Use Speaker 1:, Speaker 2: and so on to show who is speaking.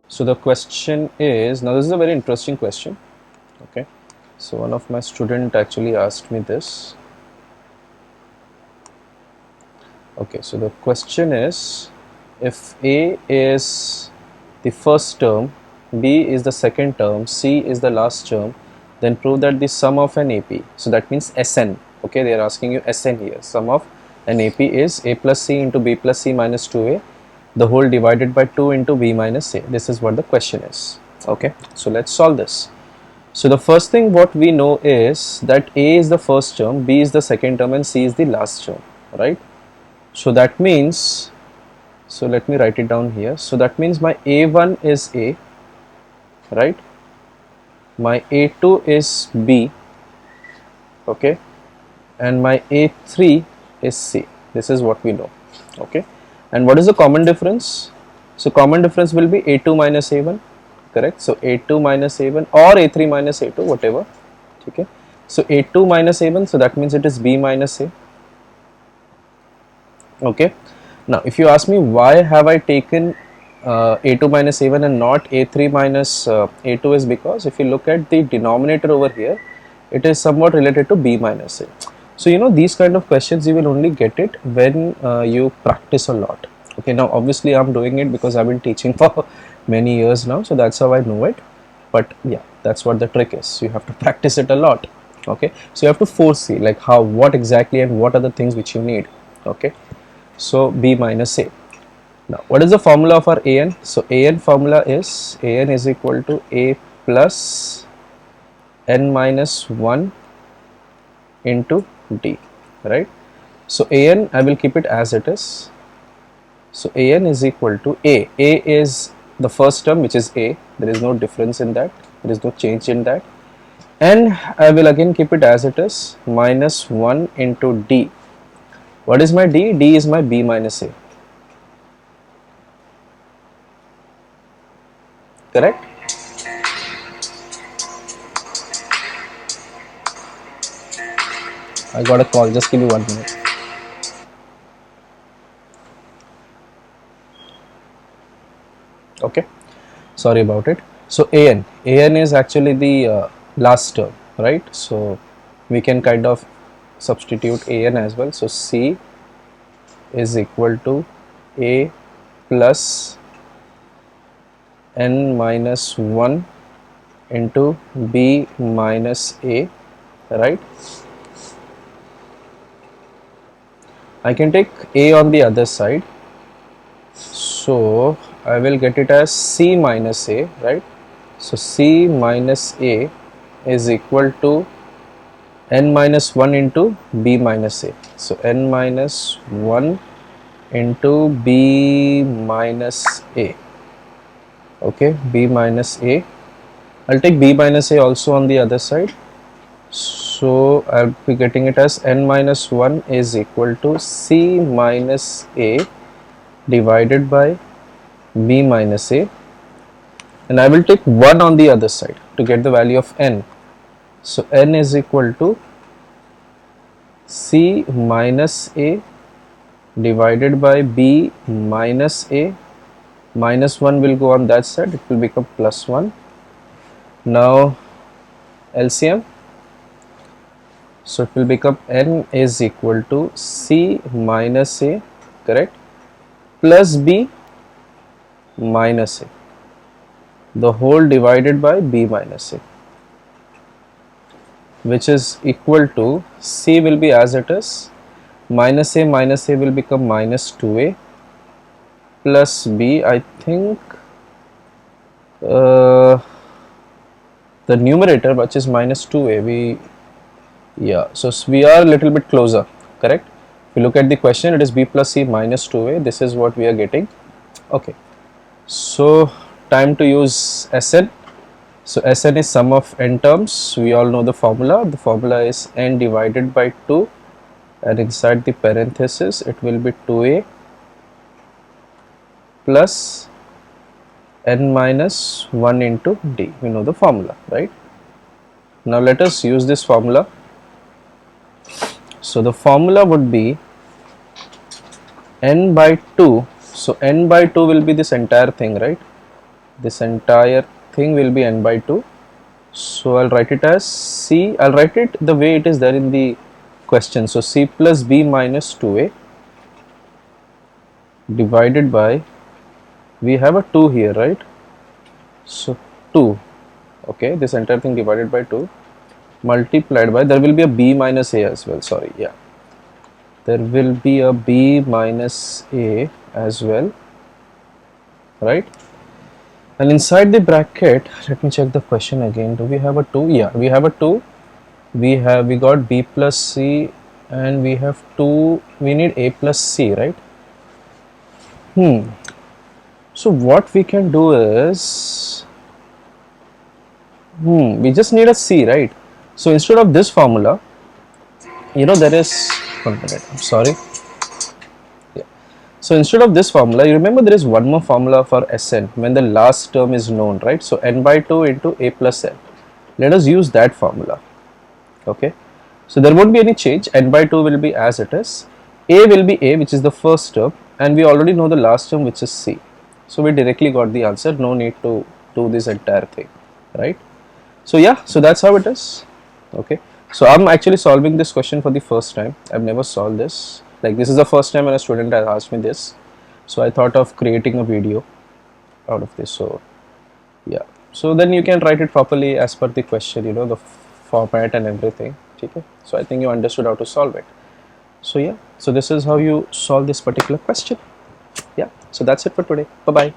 Speaker 1: So the question is, now this is a very interesting question. Okay, so one of my student actually asked me this. Okay, so the question is, if A is the first term, B is the second term, C is the last term, then prove that the sum of an AP, so that means Sn. Okay, they are asking you Sn here. Sum of an AP is A plus C into B plus C minus 2A, the whole divided by 2 into B minus A. This is what the question is. Okay, so let's solve this. So the first thing what we know is that A is the first term, B is the second term, and C is the last term, right? So that means, so let me write it down here. So that means my A1 is A, right? My A2 is B, okay? And my A3 is C. This is what we know, okay? And what is the common difference? So common difference will be A2 minus A1, correct? So A2 minus A1 or A3 minus A2, whatever, okay? So A2 minus A1, so that means it is B minus A, okay? Now if you ask me why have I taken A2 minus A1 and not A3 minus A2, is because if you look at the denominator over here, it is somewhat related to B minus A. So you know, these kind of questions you will only get it when you practice a lot. Okay, now obviously I'm doing it because I've been teaching for many years now, so that's how I know it. But yeah, that's what the trick is. You have to practice it a lot. Okay, so you have to foresee like how, what exactly, and what are the things which you need. Okay, so B minus A. Now, what is the formula of our AN? So, AN formula is AN is equal to A plus N minus 1 into D, right? So, AN, I will keep it as it is. So, AN is equal to A. A is the first term, which is A. There is no difference in that. There is no change in that. And I will again keep it as it is, minus 1 into D. What is my D? D is my B minus A. Correct? I got a call, just give me 1 minute. Okay, sorry about it. So an is actually the last term, right? So we can kind of substitute an as well. So C is equal to A plus N minus 1 into B minus A, right? I can take A on the other side, so I will get it as C minus A, right? So C minus A is equal to n minus 1 into B minus A. So n minus 1 into B minus A. Okay, B minus A. I'll take B minus A also on the other side. So I'll be getting it as n minus 1 is equal to C minus A divided by B minus A. And I will take 1 on the other side to get the value of n. So n is equal to C minus A divided by B minus A. Minus 1 will go on that side, it will become plus 1. Now LCM. So it will become n is equal to C minus A, correct, plus B minus A, the whole divided by B minus A, which is equal to C will be as it is, minus A will become minus 2A plus B. I think the numerator, which is minus 2A, so we are a little bit closer, correct? If you look at the question, it is B plus C minus 2A. This is what we are getting. Okay, so time to use Sn. So Sn is sum of n terms. We all know the formula. The formula is n divided by 2, and inside the parenthesis it will be 2A plus n minus 1 into D. We know the formula, right? Now let us use this formula. So the formula would be n by 2. So n by 2 will be this entire thing, right? This entire thing will be n by 2. So I'll write it as c. I'll write it the way it is there in the question. So c plus b minus 2a divided by, we have a 2 here, right? So 2, okay, this entire thing divided by 2 multiplied by, there will be a b minus a as well, sorry, yeah, there will be a b minus a as well, right? And inside the bracket, let me check the question again. Do we have a 2? Yeah, we have a 2. We got b plus c, and we have 2. We need a plus c, right? So what we can do is, we just need a c, right? So instead of this formula, there is 1 minute. I'm sorry. Yeah. So instead of this formula, you remember there is one more formula for Sn when the last term is known, right? So n by 2 into a plus n. Let us use that formula. Okay. So there won't be any change. N by 2 will be as it is. A will be a, which is the first term, and we already know the last term, which is c. So we directly got the answer. No need to do this entire thing, right? So yeah, so that's how it is. Okay. So I'm actually solving this question for the first time. I've never solved this. Like, this is the first time when a student has asked me this. So I thought of creating a video out of this. So yeah. So then you can write it properly as per the question, the format and everything. Okay. So I think you understood how to solve it. So yeah. So this is how you solve this particular question. Yeah. So that's it for today. Bye bye.